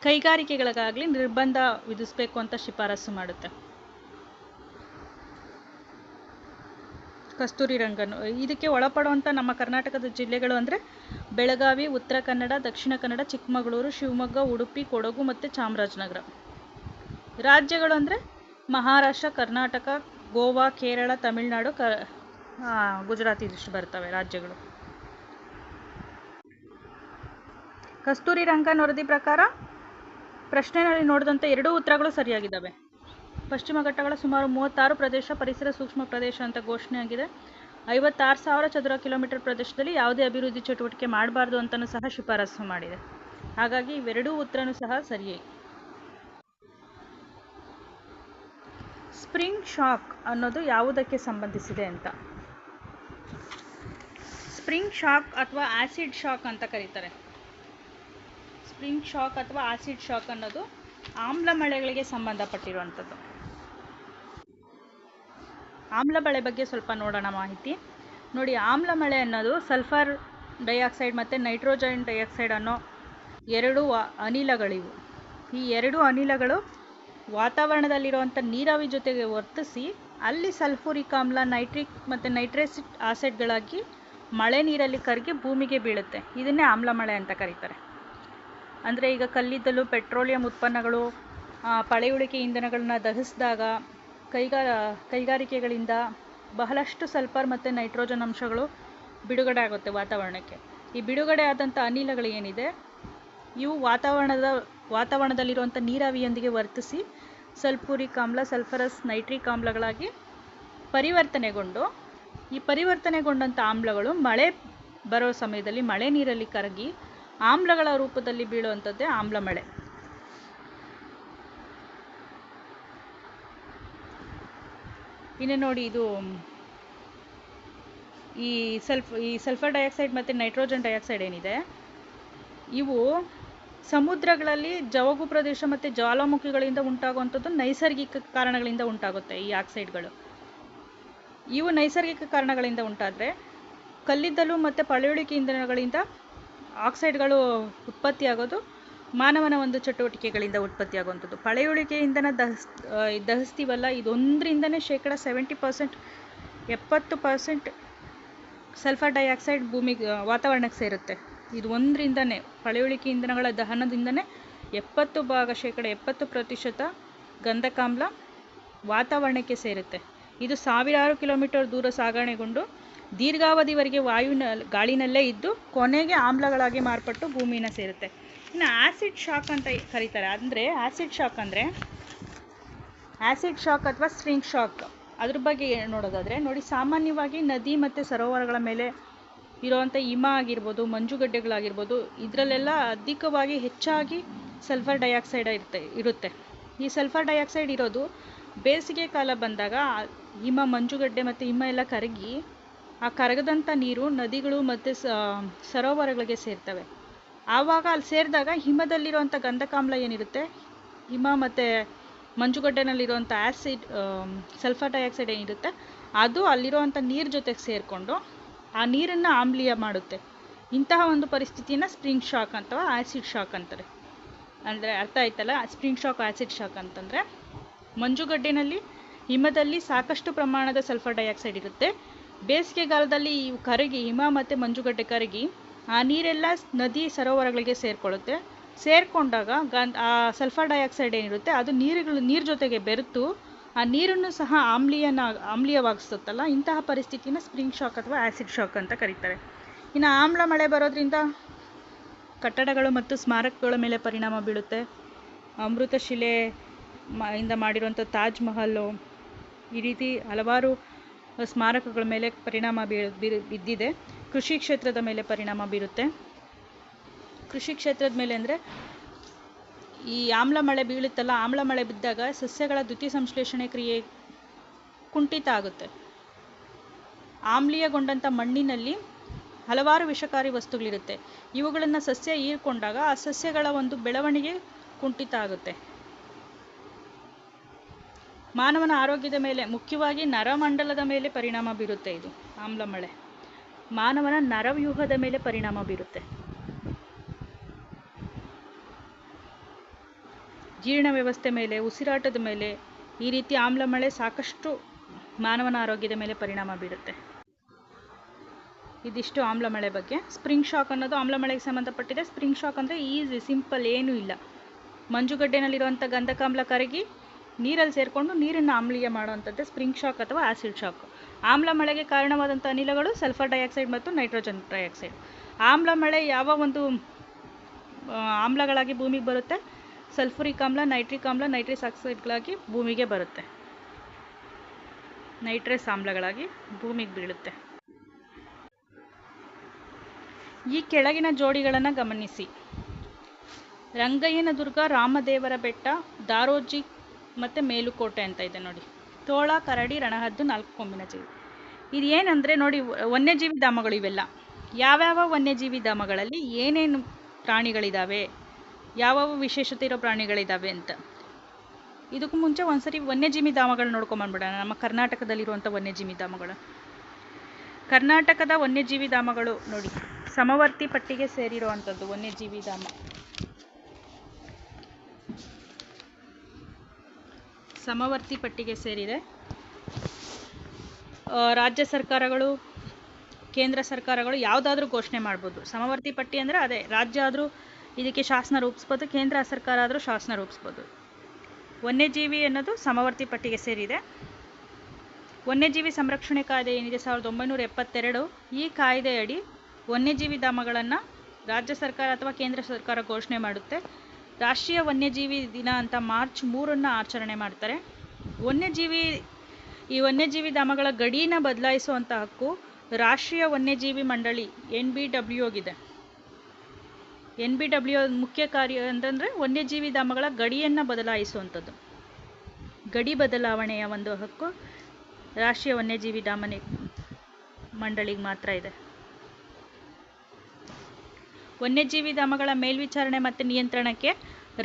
ಕೈಗಾರಿಕೆಗಳಿಗಾಗಲಿ ನಿರ್ಬಂಧ ವಿಧಿಸಬೇಕು ಅಂತ ಶಿಫಾರಸು ಮಾಡುತ್ತೆ ಕಸ್ತೂರಿ ರಂಗನ್. ಇದಕ್ಕೆ ಒಳಪಡುವಂಥ ನಮ್ಮ ಕರ್ನಾಟಕದ ಜಿಲ್ಲೆಗಳು ಅಂದರೆ ಬೆಳಗಾವಿ, ಉತ್ತರ ಕನ್ನಡ, ದಕ್ಷಿಣ ಕನ್ನಡ, ಚಿಕ್ಕಮಗಳೂರು, ಶಿವಮೊಗ್ಗ, ಉಡುಪಿ, ಕೊಡಗು ಮತ್ತು ಚಾಮರಾಜನಗರ. ರಾಜ್ಯಗಳು ಅಂದರೆ ಮಹಾರಾಷ್ಟ್ರ, ಕರ್ನಾಟಕ, ಗೋವಾ, ಕೇರಳ, ತಮಿಳುನಾಡು, ಗುಜರಾತ್ ಇದಿಷ್ಟು ಬರ್ತವೆ ರಾಜ್ಯಗಳು. ಕಸ್ತೂರಿ ರಂಗನ್ ವರದಿ ಪ್ರಕಾರ ಪ್ರಶ್ನೆಯಲ್ಲಿ ನೋಡಿದಂಥ 2 ಉತ್ತರಗಳು ಸರಿಯಾಗಿದ್ದಾವೆ. ಪಶ್ಚಿಮ ಘಟ್ಟಗಳ ಸುಮಾರು 36 ಪ್ರದೇಶ ಪರಿಸರ ಸೂಕ್ಷ್ಮ ಪ್ರದೇಶ ಅಂತ ಘೋಷಣೆ ಆಗಿದೆ. 56,000 ಚದರ ಕಿಲೋಮೀಟರ್ ಪ್ರದೇಶದಲ್ಲಿ ಯಾವುದೇ ಅಭಿವೃದ್ಧಿ ಚಟುವಟಿಕೆ ಮಾಡಬಾರ್ದು ಅಂತಲೂ ಸಹ ಶಿಫಾರಸು ಮಾಡಿದೆ. ಹಾಗಾಗಿ ಇವೆರಡೂ ಉತ್ತರನೂ ಸಹ ಸರಿಯೇ. ಸ್ಪ್ರಿಂಗ್ ಶಾಕ್ ಅನ್ನೋದು ಯಾವುದಕ್ಕೆ ಸಂಬಂಧಿಸಿದೆ ಅಂತ. ಸ್ಪ್ರಿಂಗ್ ಶಾಕ್ ಅಥವಾ ಆಸಿಡ್ ಶಾಕ್ ಅಂತ ಕರೀತಾರೆ. ಸ್ಪ್ರಿಂಗ್ ಶಾಕ್ ಅಥವಾ ಆಸಿಡ್ ಶಾಕ್ ಅನ್ನೋದು ಆಮ್ಲ ಮಳೆಗಳಿಗೆ ಸಂಬಂಧಪಟ್ಟಿರುವಂಥದ್ದು. ಆಮ್ಲ ಮಳೆ ಬಗ್ಗೆ ಸ್ವಲ್ಪ ನೋಡೋಣ ಮಾಹಿತಿ. ನೋಡಿ, ಆಮ್ಲ ಮಳೆ ಅನ್ನೋದು ಸಲ್ಫರ್ ಡೈಆಕ್ಸೈಡ್ ಮತ್ತು ನೈಟ್ರೋಜನ್ ಡೈಆಕ್ಸೈಡ್ ಅನ್ನೋ 2 ಅನಿಲಗಳಿವು. ಈ 2 ಅನಿಲಗಳು ವಾತಾವರಣದಲ್ಲಿರುವಂಥ ನೀರಾವಿ ಜೊತೆಗೆ ವರ್ತಿಸಿ ಅಲ್ಲಿ ಸಲ್ಫೂರಿಕ್ ಆಮ್ಲ, ನೈಟ್ರಿಕ್ ಮತ್ತು ನೈಟ್ರೇಸಿಕ್ ಆಸಿಡ್ಗಳಾಗಿ ಮಳೆ ನೀರಲ್ಲಿ ಕರಗಿ ಭೂಮಿಗೆ ಬೀಳುತ್ತೆ. ಇದನ್ನೇ ಆಮ್ಲ ಮಳೆ ಅಂತ ಕರೀತಾರೆ. ಅಂದರೆ ಈಗ ಕಲ್ಲಿದ್ದಲು, ಪೆಟ್ರೋಲಿಯಂ ಉತ್ಪನ್ನಗಳು, ಪಳೆಯುಳಿಕೆ ಇಂಧನಗಳನ್ನ ದಹಿಸಿದಾಗ ಕೈಗಾರಿಕೆಗಳಿಂದ ಬಹಳಷ್ಟು ಸಲ್ಫರ್ ಮತ್ತು ನೈಟ್ರೋಜನ್ ಅಂಶಗಳು ಬಿಡುಗಡೆ ಆಗುತ್ತೆ ವಾತಾವರಣಕ್ಕೆ. ಈ ಬಿಡುಗಡೆ ಆದಂಥ ಅನಿಲಗಳು ಏನಿದೆ, ಇವು ವಾತಾವರಣದಲ್ಲಿರುವಂಥ ನೀರಾವಿಯೊಂದಿಗೆ ವರ್ತಿಸಿ ಸಲ್ಫೂರಿಕ್ ಆಮ್ಲ, ಸಲ್ಫರಸ್, ನೈಟ್ರಿಕ್ ಆಮ್ಲಗಳಾಗಿ ಪರಿವರ್ತನೆಗೊಂಡು, ಈ ಪರಿವರ್ತನೆಗೊಂಡಂಥ ಆಮ್ಲಗಳು ಮಳೆ ಬರೋ ಸಮಯದಲ್ಲಿ ಮಳೆ ನೀರಲ್ಲಿ ಕರಗಿ ಆಮ್ಲಗಳ ರೂಪದಲ್ಲಿ ಬೀಳುವಂಥದ್ದೇ ಆಮ್ಲ ಮಳೆ. ಇನ್ನು ನೋಡಿ, ಇದು ಈ ಸಲ್ಫರ್ ಡೈಆಕ್ಸೈಡ್ ಮತ್ತು ನೈಟ್ರೋಜನ್ ಡೈಆಕ್ಸೈಡ್ ಏನಿದೆ, ಇವು ಸಮುದ್ರಗಳಲ್ಲಿ ಜವುಗು ಪ್ರದೇಶ ಮತ್ತು ಜ್ವಾಲಾಮುಖಿಗಳಿಂದ ಉಂಟಾಗುವಂಥದ್ದು ನೈಸರ್ಗಿಕ ಕಾರಣಗಳಿಂದ ಉಂಟಾಗುತ್ತೆ. ಈ ಆಕ್ಸೈಡ್ಗಳು ಇವು ನೈಸರ್ಗಿಕ ಕಾರಣಗಳಿಂದ ಉಂಟಾದರೆ, ಕಲ್ಲಿದ್ದಲು ಮತ್ತು ಪಳೆಯುಳಿಕೆ ಇಂಧನಗಳಿಂದ ಆಕ್ಸೈಡ್ಗಳು ಉತ್ಪತ್ತಿಯಾಗೋದು ಮಾನವನ ಒಂದು ಚಟುವಟಿಕೆಗಳಿಂದ ಉತ್ಪತ್ತಿಯಾಗುವಂಥದ್ದು. ಪಳೆಯುಳಿಕೆ ಇಂಧನ ದಹಿಸ್ತೀವಲ್ಲ, ಇದೊಂದರಿಂದನೇ ಶೇಕಡ 70%, 70% ಸಲ್ಫರ್ ಡೈಆಕ್ಸೈಡ್ ವಾತಾವರಣಕ್ಕೆ ಸೇರುತ್ತೆ. ಇದು ಒಂದರಿಂದನೇ, ಪಳೆಯುಳಿಕೆ ಇಂಧನಗಳ ದಹನದಿಂದನೇ ಶೇಕಡ 70% ಗಂಧಕಾಮ್ಲ ವಾತಾವರಣಕ್ಕೆ ಸೇರುತ್ತೆ. ಇದು ಸಾವಿರಾರು ಕಿಲೋಮೀಟರ್ ದೂರ ಸಾಗಣೆಗೊಂಡು ದೀರ್ಘಾವಧಿವರೆಗೆ ಗಾಳಿನಲ್ಲೇ ಇದ್ದು ಕೊನೆಗೆ ಆಮ್ಲಗಳಾಗಿ ಮಾರ್ಪಟ್ಟು ಭೂಮಿನ ಸೇರುತ್ತೆ. ಇನ್ನು ಆ್ಯಸಿಡ್ ಶಾಕ್ ಅಂತ ಕರೀತಾರೆ. ಅಂದರೆ ಆ್ಯಸಿಡ್ ಶಾಕ್ ಅಥವಾ ಸ್ಪ್ರಿಂಗ್ ಶಾಕ್, ಅದ್ರ ಬಗ್ಗೆ ನೋಡೋದಾದರೆ ನೋಡಿ, ಸಾಮಾನ್ಯವಾಗಿ ನದಿ ಮತ್ತು ಸರೋವರಗಳ ಮೇಲೆ ಇರುವಂಥ ಹಿಮ ಆಗಿರ್ಬೋದು, ಮಂಜುಗಡ್ಡೆಗಳಾಗಿರ್ಬೋದು, ಇದರಲ್ಲೆಲ್ಲ ಅಧಿಕವಾಗಿ ಹೆಚ್ಚಾಗಿ ಸಲ್ಫರ್ ಡೈಆಕ್ಸೈಡ್ ಇರುತ್ತೆ. ಈ ಸಲ್ಫರ್ ಡೈಆಕ್ಸೈಡ್ ಇರೋದು ಬೇಸಿಗೆ ಕಾಲ ಬಂದಾಗ ಮಂಜುಗಡ್ಡೆ ಮತ್ತು ಹಿಮ ಎಲ್ಲ ಕರಗಿ ಆ ಕರಗದಂಥ ನೀರು ನದಿಗಳು ಮತ್ತು ಸರೋವರಗಳಿಗೆ ಸೇರ್ತವೆ. ಆವಾಗ ಅಲ್ಲಿ ಸೇರಿದಾಗ ಹಿಮದಲ್ಲಿರುವಂಥ ಗಂಧಕಾಮ್ಲ ಏನಿರುತ್ತೆ, ಹಿಮ ಮತ್ತು ಮಂಜುಗಡ್ಡೆನಲ್ಲಿರುವಂಥ ಸಲ್ಫರ್ ಡೈಆಕ್ಸೈಡ್ ಏನಿರುತ್ತೆ, ಅದು ಅಲ್ಲಿರುವಂಥ ನೀರು ಜೊತೆಗೆ ಸೇರಿಕೊಂಡು ಆ ನೀರನ್ನು ಆಮ್ಲೀಯ ಮಾಡುತ್ತೆ. ಇಂತಹ ಒಂದು ಪರಿಸ್ಥಿತಿಯನ್ನು ಸ್ಪ್ರಿಂಗ್ ಶಾಕ್ ಅಥವಾ ಆ್ಯಸಿಡ್ ಶಾಕ್ ಅಂತಾರೆ. ಅಂದರೆ ಅರ್ಥ ಆಯ್ತಲ್ಲ, ಸ್ಪ್ರಿಂಗ್ ಶಾಕ್, ಆ್ಯಸಿಡ್ ಶಾಕ್ ಅಂತಂದರೆ ಮಂಜುಗಡ್ಡೆನಲ್ಲಿ ಹಿಮದಲ್ಲಿ ಸಾಕಷ್ಟು ಪ್ರಮಾಣದ ಸಲ್ಫರ್ ಡೈಆಕ್ಸೈಡ್ ಇರುತ್ತೆ. ಬೇಸಿಗೆಗಾಲದಲ್ಲಿ ಇವು ಕರಗಿ, ಹಿಮ ಮತ್ತು ಮಂಜುಗಡ್ಡೆ ಕರಗಿ ಆ ನೀರೆಲ್ಲ ನದಿ ಸರೋವರಗಳಿಗೆ ಸೇರಿಕೊಳ್ಳುತ್ತೆ. ಸೇರಿಕೊಂಡಾಗ ಆ ಸಲ್ಫರ್ ಡೈಆಕ್ಸೈಡ್ ಏನಿರುತ್ತೆ ಅದು ನೀರು ಜೊತೆಗೆ ಬೆರೆತು ಆ ನೀರನ್ನು ಸಹ ಆಮ್ಲೀಯವಾಗಿಸುತ್ತಲ್ಲ, ಇಂತಹ ಪರಿಸ್ಥಿತಿನ ಸ್ಪ್ರಿಂಗ್ ಶಾಕ್ ಅಥವಾ ಆ್ಯಸಿಡ್ ಶಾಕ್ ಅಂತ ಕರೀತಾರೆ. ಇನ್ನು ಆಮ್ಲ ಮಳೆ ಬರೋದ್ರಿಂದ ಕಟ್ಟಡಗಳು ಮತ್ತು ಸ್ಮಾರಕಗಳ ಮೇಲೆ ಪರಿಣಾಮ ಬೀಳುತ್ತೆ. ಅಮೃತಶಿಲೆ ಇಂದ ಮಾಡಿರುವಂಥ ತಾಜ್ ಮಹಲ್ಲು, ಈ ರೀತಿ ಹಲವಾರು ಸ್ಮಾರಕಗಳ ಮೇಲೆ ಪರಿಣಾಮ ಬಿದ್ದಿದೆ. ಕೃಷಿ ಕ್ಷೇತ್ರದ ಮೇಲೆ ಪರಿಣಾಮ ಬೀರುತ್ತೆ. ಕೃಷಿ ಕ್ಷೇತ್ರದ ಮೇಲೆ ಅಂದರೆ ಈ ಆಮ್ಲ ಮಳೆ ಬೀಳುತ್ತಲ್ಲ, ಆಮ್ಲ ಮಳೆ ಬಿದ್ದಾಗ ಸಸ್ಯಗಳ ದ್ಯುತಿ ಸಂಶ್ಲೇಷಣೆ ಕ್ರಿಯೆ ಕುಂಠಿತ ಆಗುತ್ತೆ. ಆಮ್ಲೀಯಗೊಂಡಂಥ ಮಣ್ಣಿನಲ್ಲಿ ಹಲವಾರು ವಿಷಕಾರಿ ವಸ್ತುಗಳಿರುತ್ತೆ. ಇವುಗಳನ್ನು ಸಸ್ಯ ಹೀರ್ಕೊಂಡಾಗ ಆ ಸಸ್ಯಗಳ ಒಂದು ಬೆಳವಣಿಗೆ ಕುಂಠಿತ ಆಗುತ್ತೆ. ಮಾನವನ ಆರೋಗ್ಯದ ಮೇಲೆ, ಮುಖ್ಯವಾಗಿ ನರಮಂಡಲದ ಮೇಲೆ ಪರಿಣಾಮ ಬೀರುತ್ತೆ. ಇದು ಆಮ್ಲ ಮಳೆ ಮಾನವನ ನರವ್ಯೂಹದ ಮೇಲೆ ಪರಿಣಾಮ ಬೀರುತ್ತೆ. ಜೀರ್ಣ ವ್ಯವಸ್ಥೆ ಮೇಲೆ, ಉಸಿರಾಟದ ಮೇಲೆ ಈ ರೀತಿ ಆಮ್ಲ ಮಳೆ ಸಾಕಷ್ಟು ಮಾನವನ ಆರೋಗ್ಯದ ಮೇಲೆ ಪರಿಣಾಮ ಬೀರುತ್ತೆ. ಇದಿಷ್ಟು ಆಮ್ಲ ಮಳೆ ಬಗ್ಗೆ. ಸ್ಪ್ರಿಂಗ್ ಶಾಕ್ ಅನ್ನೋದು ಆಮ್ಲ ಮಳೆಗೆ ಸಂಬಂಧಪಟ್ಟಿದೆ. ಸ್ಪ್ರಿಂಗ್ ಶಾಕ್ ಅಂದರೆ ಈಸಿ, ಸಿಂಪಲ್, ಏನೂ ಇಲ್ಲ. ಮಂಜುಗಡ್ಡೆನಲ್ಲಿರುವಂಥ ಗಂಧಕಾಮ್ಲ ಕರಗಿ ನೀರಲ್ಲಿ ಸೇರಿಕೊಂಡು ನೀರನ್ನು ಆಮ್ಲೀಯ ಮಾಡುವಂಥದ್ದೇ ಸ್ಪ್ರಿಂಗ್ ಶಾಕ್ ಅಥವಾ ಆ್ಯಸಿಡ್ ಶಾಕ್. ಆಮ್ಲ ಮಳೆಗೆ ಕಾರಣವಾದಂಥ ಅನಿಲಗಳು ಸಲ್ಫರ್ ಡೈಆಕ್ಸೈಡ್ ಮತ್ತು ನೈಟ್ರೋಜನ್ ಡೈಆಕ್ಸೈಡ್. ಆಮ್ಲ ಮಳೆ ಯಾವ ಒಂದು ಆಮ್ಲಗಳಾಗಿ ಭೂಮಿಗೆ ಬರುತ್ತೆ? ಸಲ್ಫುರಿಕ್ ಆಮ್ಲ, ನೈಟ್ರಿಕ್ ಆಮ್ಲ, ನೈಟ್ರಿಕ್ ಆಕ್ಸೈಡ್ಗಳಾಗಿ ಭೂಮಿಗೆ ಬರುತ್ತೆ. ನೈಟ್ರಸ್ ಆಮ್ಲಗಳಾಗಿ ಭೂಮಿಗೆ ಬೀಳುತ್ತೆ. ಈ ಕೆಳಗಿನ ಜೋಡಿಗಳನ್ನು ಗಮನಿಸಿ. ರಂಗಯ್ಯನ ದುರ್ಗ, ರಾಮದೇವರ ಬೆಟ್ಟ, ದಾರೋಜಿ ಮತ್ತು ಮೇಲುಕೋಟೆ ಅಂತ ಇದೆ ನೋಡಿ. ತೋಳ, ಕರಡಿ, ರಣಹದ್ದು 4 ಕೊಂಬಿನ ಜೀವಿ. ಇದು ಏನಂದರೆ ನೋಡಿ, ವನ್ಯಜೀವಿ ಧಾಮಗಳು ಇವೆಲ್ಲ. ಯಾವ್ಯಾವ ವನ್ಯಜೀವಿ ಧಾಮಗಳಲ್ಲಿ ಏನೇನು ಪ್ರಾಣಿಗಳಿದ್ದಾವೆ, ಯಾವ್ಯಾವ ವಿಶೇಷತೆ ಇರೋ ಪ್ರಾಣಿಗಳಿದ್ದಾವೆ ಅಂತ. ಇದಕ್ಕೂ ಮುಂಚೆ ಒಂದ್ಸರಿ ವನ್ಯಜೀವಿ ಧಾಮಗಳು ನೋಡ್ಕೊಂಬಂದ್ಬಿಡೋಣ. ನಮ್ಮ ಕರ್ನಾಟಕದಲ್ಲಿರುವಂಥ ವನ್ಯಜೀವಿ ಧಾಮಗಳು. ಕರ್ನಾಟಕದ ವನ್ಯಜೀವಿ ಧಾಮಗಳು ನೋಡಿ, ಸಮವರ್ತಿ ಪಟ್ಟಿಗೆ ಸೇರಿರುವಂಥದ್ದು ವನ್ಯಜೀವಿ ಧಾಮ. ಸಮವರ್ತಿ ಪಟ್ಟಿಗೆ ಸೇರಿದೆ. ರಾಜ್ಯ ಸರ್ಕಾರಗಳು, ಕೇಂದ್ರ ಸರ್ಕಾರಗಳು ಯಾವುದಾದ್ರೂ ಘೋಷಣೆ ಮಾಡ್ಬೋದು. ಸಮವರ್ತಿ ಪಟ್ಟಿ ಅಂದರೆ ಅದೇ, ರಾಜ್ಯ ಆದರೂ ಇದಕ್ಕೆ ಶಾಸನ ರೂಪಿಸ್ಬೋದು, ಕೇಂದ್ರ ಸರ್ಕಾರ ಆದರೂ ಶಾಸನ ರೂಪಿಸ್ಬೋದು. ವನ್ಯಜೀವಿ ಅನ್ನೋದು ಸಮವರ್ತಿ ಪಟ್ಟಿಗೆ ಸೇರಿದೆ. ವನ್ಯಜೀವಿ ಸಂರಕ್ಷಣೆ ಕಾಯ್ದೆ ಏನಿದೆ 1972, ಈ ಕಾಯ್ದೆಯಡಿ ವನ್ಯಜೀವಿ ಧಾಮಗಳನ್ನು ರಾಜ್ಯ ಸರ್ಕಾರ ಅಥವಾ ಕೇಂದ್ರ ಸರ್ಕಾರ ಘೋಷಣೆ ಮಾಡುತ್ತೆ. ರಾಷ್ಟ್ರೀಯ ವನ್ಯಜೀವಿ ದಿನ ಅಂತ ಮಾರ್ಚ್ 3 ಆಚರಣೆ ಮಾಡ್ತಾರೆ. ಈ ವನ್ಯಜೀವಿ ಧಾಮಗಳ ಗಡಿನ ಬದಲಾಯಿಸುವಂಥ ಹಕ್ಕು ರಾಷ್ಟ್ರೀಯ ವನ್ಯಜೀವಿ ಮಂಡಳಿ NBWಗಿದೆ. NBW ಮುಖ್ಯ ಕಾರ್ಯ ಅಂತಂದರೆ ವನ್ಯಜೀವಿ ಧಾಮಗಳ ಗಡಿಯನ್ನು ಬದಲಾಯಿಸುವಂಥದ್ದು. ಗಡಿ ಬದಲಾವಣೆಯ ಒಂದು ಹಕ್ಕು ರಾಷ್ಟ್ರೀಯ ವನ್ಯಜೀವಿ ಧಾಮ ಮಂಡಳಿಗೆ ಮಾತ್ರ ಇದೆ. ವನ್ಯಜೀವಿ ಧಾಮಗಳ ಮೇಲ್ವಿಚಾರಣೆ ಮತ್ತು ನಿಯಂತ್ರಣಕ್ಕೆ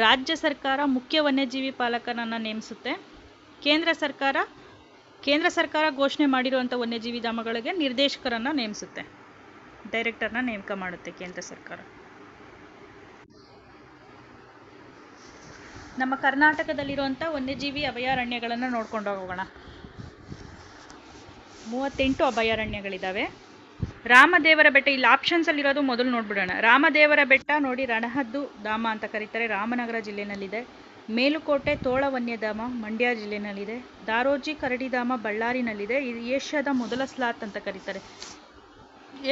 ರಾಜ್ಯ ಸರ್ಕಾರ ಮುಖ್ಯ ವನ್ಯಜೀವಿ ಪಾಲಕನನ್ನು ನೇಮಿಸುತ್ತೆ. ಕೇಂದ್ರ ಸರ್ಕಾರ ಘೋಷಣೆ ಮಾಡಿರುವಂಥ ವನ್ಯಜೀವಿ ಧಾಮಗಳಿಗೆ ನಿರ್ದೇಶಕರನ್ನು ನೇಮಿಸುತ್ತೆ. ಡೈರೆಕ್ಟರ್ನ ನೇಮಕ ಮಾಡುತ್ತೆ ಕೇಂದ್ರ ಸರ್ಕಾರ. ನಮ್ಮ ಕರ್ನಾಟಕದಲ್ಲಿರುವಂಥ ವನ್ಯಜೀವಿ ಅಭಯಾರಣ್ಯಗಳನ್ನು ನೋಡ್ಕೊಂಡು ಹೋಗೋಣ. 38 ಅಭಯಾರಣ್ಯಗಳಿದ್ದಾವೆ. ರಾಮದೇವರ ಬೆಟ್ಟ, ಇಲ್ಲಿ ಆಪ್ಷನ್ಸಲ್ಲಿರೋದು ಮೊದಲು ನೋಡ್ಬಿಡೋಣ. ರಾಮದೇವರ ಬೆಟ್ಟ ನೋಡಿ, ರಣಹದ್ದು ಧಾಮ ಅಂತ ಕರೀತಾರೆ, ರಾಮನಗರ ಜಿಲ್ಲೆನಲ್ಲಿದೆ. ಮೇಲುಕೋಟೆ ತೋಳ ವನ್ಯಧಾಮ ಮಂಡ್ಯ ಜಿಲ್ಲೆನಲ್ಲಿದೆ. ದಾರೋಜಿ ಕರಡಿಧಾಮ ಬಳ್ಳಾರಿನಲ್ಲಿದೆ. ಇದು ಏಷ್ಯಾದ ಮೊದಲ ಸ್ಲಾತ್ ಅಂತ ಕರೀತಾರೆ,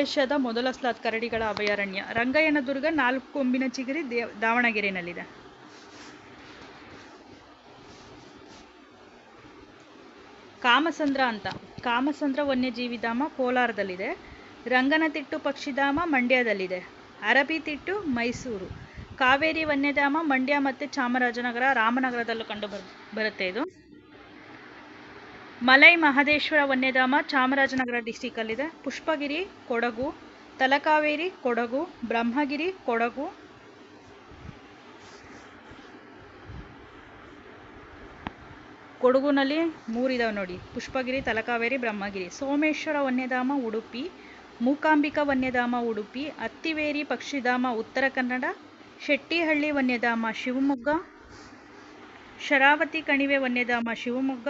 ಏಷ್ಯಾದ ಮೊದಲ ಸ್ಲಾತ್ ಕರಡಿಗಳ ಅಭಯಾರಣ್ಯ. ರಂಗಯ್ಯನದುರ್ಗ 4 ಕೊಂಬಿನ ಚಿಗರಿ ದಾವಣಗೆರೆನಲ್ಲಿದೆ. ಕಾಮಸಂದ್ರ ಅಂತ, ಕಾಮಸಂದ್ರ ವನ್ಯಜೀವಿ ಧಾಮ ಕೋಲಾರದಲ್ಲಿದೆ. ರಂಗನತಿಟ್ಟು ಪಕ್ಷಿಧಾಮ ಮಂಡ್ಯದಲ್ಲಿದೆ. ಅರಬಿತಿಟ್ಟು ಮೈಸೂರು. ಕಾವೇರಿ ವನ್ಯಧಾಮ ಮಂಡ್ಯ ಮತ್ತು ಚಾಮರಾಜನಗರ, ರಾಮನಗರದಲ್ಲೂ ಕಂಡು ಬರುತ್ತೆ ಇದು. ಮಲೈ ಮಹದೇಶ್ವರ ವನ್ಯಧಾಮ ಚಾಮರಾಜನಗರ ಡಿಸ್ಟಿಕಲ್ಲಿದೆ. ಪುಷ್ಪಗಿರಿ ಕೊಡಗು. ತಲಕಾವೇರಿ ಕೊಡಗು. ಬ್ರಹ್ಮಗಿರಿ ಕೊಡಗು. ಕೊಡಗುನಲ್ಲಿ 3 ಇದಾವೆ ನೋಡಿ, ಪುಷ್ಪಗಿರಿ, ತಲಕಾವೇರಿ, ಬ್ರಹ್ಮಗಿರಿ. ಸೋಮೇಶ್ವರ ವನ್ಯಧಾಮ ಉಡುಪಿ. ಮೂಕಾಂಬಿಕಾ ವನ್ಯಧಾಮ ಉಡುಪಿ. ಅತ್ತಿವೇರಿ ಪಕ್ಷಿಧಾಮ ಉತ್ತರ ಕನ್ನಡ. ಶೆಟ್ಟಿಹಳ್ಳಿ ವನ್ಯಧಾಮ ಶಿವಮೊಗ್ಗ. ಶರಾವತಿ ಕಣಿವೆ ವನ್ಯಧಾಮ ಶಿವಮೊಗ್ಗ.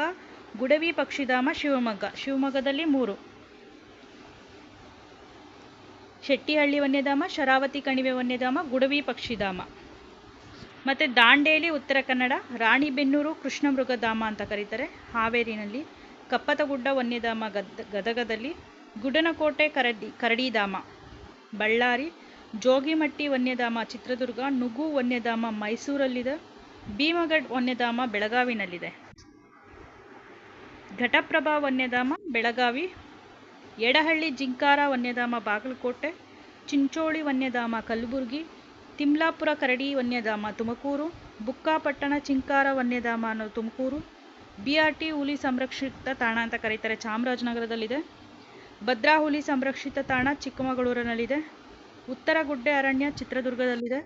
ಗುಡವಿ ಪಕ್ಷಿಧಾಮ ಶಿವಮೊಗ್ಗ. ಶಿವಮೊಗ್ಗದಲ್ಲಿ 3: ಶೆಟ್ಟಿಹಳ್ಳಿ ವನ್ಯಧಾಮ, ಶರಾವತಿ ಕಣಿವೆ ವನ್ಯಧಾಮ, ಗುಡವಿ ಪಕ್ಷಿಧಾಮ. ಮತ್ತು ದಾಂಡೇಲಿ ಉತ್ತರ ಕನ್ನಡ. ರಾಣಿಬೆನ್ನೂರು ಕೃಷ್ಣಮೃಗಧಾಮ ಅಂತ ಕರೀತಾರೆ, ಹಾವೇರಿನಲ್ಲಿ. ಕಪ್ಪತಗುಡ್ಡ ವನ್ಯಧಾಮ ಗದಗದಲ್ಲಿ. ಗುಡನಕೋಟೆ ಕರಡಿಧಾಮ ಬಳ್ಳಾರಿ. ಜೋಗಿಮಟ್ಟಿ ವನ್ಯಧಾಮ ಚಿತ್ರದುರ್ಗ. ನುಗು ವನ್ಯಧಾಮ ಮೈಸೂರಲ್ಲಿದೆ. ಭೀಮಗಢ್ ವನ್ಯಧಾಮ ಬೆಳಗಾವಿನಲ್ಲಿದೆ. ಘಟಪ್ರಭಾ ವನ್ಯಧಾಮ ಬೆಳಗಾವಿ. ಎಡಹಳ್ಳಿ ಜಿಂಕಾರ ವನ್ಯಧಾಮ ಬಾಗಲಕೋಟೆ. ಚಿಂಚೋಳಿ ವನ್ಯಧಾಮ ಕಲಬುರಗಿ. ತಿಮ್ಲಾಪುರ ಕರಡಿ ವನ್ಯಧಾಮ ತುಮಕೂರು. ಬುಕ್ಕಾಪಟ್ಟಣ ಚಿಂಕಾರ ವನ್ಯಧಾಮ ಅನ್ನೋದು ತುಮಕೂರು. BRT ಹುಲಿ ಸಂರಕ್ಷಿತ ತಾಣ ಅಂತ ಕರೀತಾರೆ, ಚಾಮರಾಜನಗರದಲ್ಲಿದೆ. ಭದ್ರಾ ಹುಲಿ ಸಂರಕ್ಷಿತ ತಾಣ ಚಿಕ್ಕಮಗಳೂರಿನಲ್ಲಿದೆ. ಉತ್ತರ ಗುಡ್ಡೆ ಅರಣ್ಯ ಚಿತ್ರದುರ್ಗದಲ್ಲಿದೆ.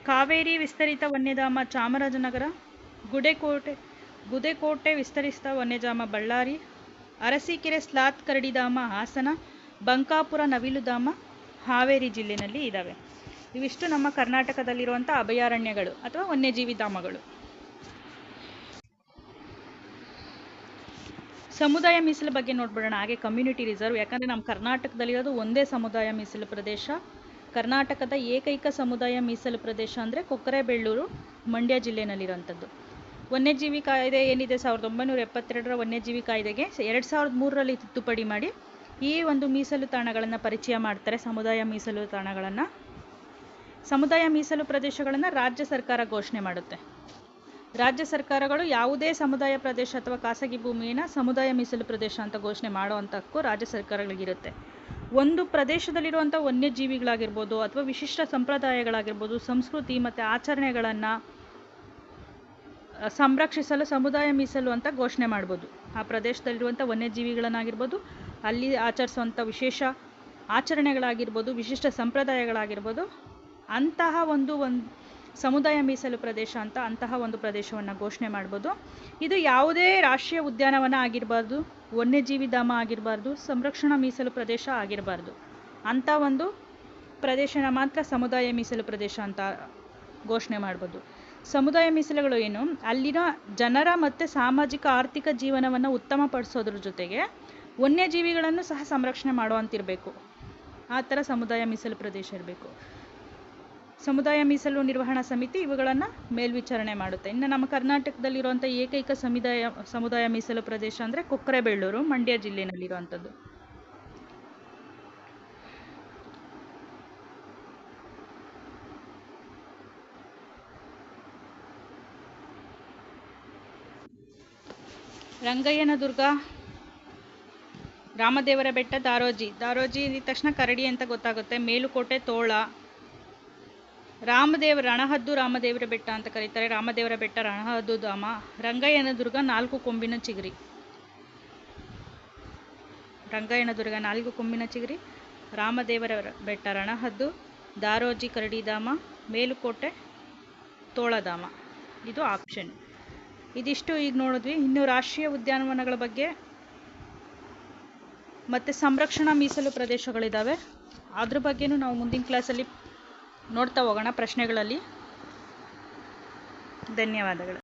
ಕಾವೇರಿ ವಿಸ್ತರಿತ ವನ್ಯಧಾಮ ಚಾಮರಾಜನಗರ. ಗುದೆಕೋಟೆ ವಿಸ್ತರಿತ ವನ್ಯಧಾಮ ಬಳ್ಳಾರಿ. ಅರಸೀಕೆರೆ ಸ್ಲಾತ್ ಕರಡಿಧಾಮ ಹಾಸನ. ಬಂಕಾಪುರ ನವಿಲುಧಾಮ ಹಾವೇರಿ ಜಿಲ್ಲೆಯಲ್ಲಿ ಇದ್ದಾವೆ. ಇವಿಷ್ಟು ನಮ್ಮ ಕರ್ನಾಟಕದಲ್ಲಿರುವಂಥ ಅಭಯಾರಣ್ಯಗಳು ಅಥವಾ ವನ್ಯಜೀವಿ ಧಾಮಗಳು. ಸಮುದಾಯ ಮೀಸಲು ಬಗ್ಗೆ ನೋಡ್ಬಿಡೋಣ, ಹಾಗೆ ಕಮ್ಯುನಿಟಿ ರಿಸರ್ವ್. ಯಾಕಂದರೆ ನಮ್ಮ ಕರ್ನಾಟಕದಲ್ಲಿರೋದು ಒಂದೇ ಸಮುದಾಯ ಮೀಸಲು ಪ್ರದೇಶ. ಕರ್ನಾಟಕದ ಏಕೈಕ ಸಮುದಾಯ ಮೀಸಲು ಪ್ರದೇಶ ಅಂದರೆ ಕೊಕ್ಕರೆಬೆಳ್ಳೂರು, ಮಂಡ್ಯ ಜಿಲ್ಲೆನಲ್ಲಿರೋಂಥದ್ದು. ವನ್ಯಜೀವಿ ಕಾಯ್ದೆ ಏನಿದೆ 1972ರ ವನ್ಯಜೀವಿ ಕಾಯ್ದೆಗೆ 2003ರಲ್ಲಿ ತಿದ್ದುಪಡಿ ಮಾಡಿ ಈ ಒಂದು ಮೀಸಲು ತಾಣಗಳನ್ನು ಪರಿಚಯ ಮಾಡ್ತಾರೆ. ಸಮುದಾಯ ಮೀಸಲು ತಾಣಗಳನ್ನು, ಸಮುದಾಯ ಮೀಸಲು ಪ್ರದೇಶಗಳನ್ನು ರಾಜ್ಯ ಸರ್ಕಾರ ಘೋಷಣೆ ಮಾಡುತ್ತೆ. ರಾಜ್ಯ ಸರ್ಕಾರಗಳು ಯಾವುದೇ ಸಮುದಾಯ ಪ್ರದೇಶ ಅಥವಾ ಖಾಸಗಿ ಭೂಮಿಯನ್ನು ಸಮುದಾಯ ಮೀಸಲು ಪ್ರದೇಶ ಅಂತ ಘೋಷಣೆ ಮಾಡುವಂಥ ಹಕ್ಕು ರಾಜ್ಯ ಸರ್ಕಾರಗಳಿಗಿರುತ್ತೆ. ಒಂದು ಪ್ರದೇಶದಲ್ಲಿರುವಂಥ ವನ್ಯಜೀವಿಗಳಾಗಿರ್ಬೋದು ಅಥವಾ ವಿಶಿಷ್ಟ ಸಂಪ್ರದಾಯಗಳಾಗಿರ್ಬೋದು, ಸಂಸ್ಕೃತಿ ಮತ್ತು ಆಚರಣೆಗಳನ್ನು ಸಂರಕ್ಷಿಸಲು ಸಮುದಾಯ ಮೀಸಲು ಅಂತ ಘೋಷಣೆ ಮಾಡ್ಬೋದು. ಆ ಪ್ರದೇಶದಲ್ಲಿರುವಂಥ ವನ್ಯಜೀವಿಗಳನ್ನಾಗಿರ್ಬೋದು, ಅಲ್ಲಿ ಆಚರಿಸುವಂಥ ವಿಶೇಷ ಆಚರಣೆಗಳಾಗಿರ್ಬೋದು, ವಿಶಿಷ್ಟ ಸಂಪ್ರದಾಯಗಳಾಗಿರ್ಬೋದು, ಅಂತಹ ಒಂದು ಸಮುದಾಯ ಮೀಸಲು ಪ್ರದೇಶ ಅಂತ ಅಂತಹ ಒಂದು ಪ್ರದೇಶವನ್ನು ಘೋಷಣೆ ಮಾಡ್ಬೋದು. ಇದು ಯಾವುದೇ ರಾಷ್ಟ್ರೀಯ ಉದ್ಯಾನವನ ಆಗಿರಬಾರ್ದು, ವನ್ಯಜೀವಿ ಧಾಮ ಆಗಿರಬಾರ್ದು, ಸಂರಕ್ಷಣಾ ಮೀಸಲು ಪ್ರದೇಶ ಆಗಿರಬಾರ್ದು. ಅಂಥ ಒಂದು ಪ್ರದೇಶನ ಮಾತ್ರ ಸಮುದಾಯ ಮೀಸಲು ಪ್ರದೇಶ ಅಂತ ಘೋಷಣೆ ಮಾಡ್ಬೋದು. ಸಮುದಾಯ ಮೀಸಲುಗಳು ಏನು? ಅಲ್ಲಿನ ಜನರ ಮತ್ತು ಸಾಮಾಜಿಕ ಆರ್ಥಿಕ ಜೀವನವನ್ನು ಉತ್ತಮಪಡಿಸೋದ್ರ ಜೊತೆಗೆ ವನ್ಯಜೀವಿಗಳನ್ನು ಸಹ ಸಂರಕ್ಷಣೆ ಮಾಡುವಂತಿರಬೇಕು. ಆ ಥರ ಸಮುದಾಯ ಮೀಸಲು ಪ್ರದೇಶ ಇರಬೇಕು. ಸಮುದಾಯ ಮೀಸಲು ನಿರ್ವಹಣಾ ಸಮಿತಿ ಇವುಗಳನ್ನು ಮೇಲ್ವಿಚಾರಣೆ ಮಾಡುತ್ತೆ. ಇನ್ನು ನಮ್ಮ ಕರ್ನಾಟಕದಲ್ಲಿರುವಂಥ ಏಕೈಕ ಸಮುದಾಯ ಮೀಸಲು ಪ್ರದೇಶ ಅಂದರೆ ಕೊಕ್ಕರೆಬೆಳ್ಳೂರು, ಮಂಡ್ಯ ಜಿಲ್ಲೆಯಲ್ಲಿರುವಂಥದ್ದು. ರಂಗಯ್ಯನದುರ್ಗ, ರಾಮದೇವರ ಬೆಟ್ಟ, ದಾರೋಜಿ ಅಂದ ತಕ್ಷಣ ಕರಡಿ ಅಂತ ಗೊತ್ತಾಗುತ್ತೆ. ಮೇಲುಕೋಟೆ ತೋಳ. ರಣಹದ್ದು ರಾಮದೇವರ ಬೆಟ್ಟ ಅಂತ ಕರೀತಾರೆ, ರಾಮದೇವರ ಬೆಟ್ಟ ರಣಹದ್ದು ಧಾಮ. ರಂಗಯ್ಯನದುರ್ಗ 4 ಕೊಂಬಿನ ಚಿಗರಿ. ರಂಗಯ್ಯನದುರ್ಗ 4 ಕೊಂಬಿನ ಚಿಗರಿ. ರಾಮದೇವರ ಬೆಟ್ಟ ರಣಹದ್ದು. ದಾರೋಜಿ ಕರಡಿಧಾಮ. ಮೇಲುಕೋಟೆ ತೋಳಧಾಮ. ಇದು ಆಪ್ಷನ್. ಇದಿಷ್ಟು ಈಗ ನೋಡಿದ್ವಿ. ಇನ್ನು ರಾಷ್ಟ್ರೀಯ ಉದ್ಯಾನವನಗಳ ಬಗ್ಗೆ ಮತ್ತು ಸಂರಕ್ಷಣಾ ಮೀಸಲು ಪ್ರದೇಶಗಳಿದ್ದಾವೆ, ಅದ್ರ ಬಗ್ಗೆನೂ ನಾವು ಮುಂದಿನ ಕ್ಲಾಸಲ್ಲಿ ನೋಡ್ತಾ ಹೋಗೋಣ ಪ್ರಶ್ನೆಗಳಲ್ಲಿ. ಧನ್ಯವಾದಗಳು.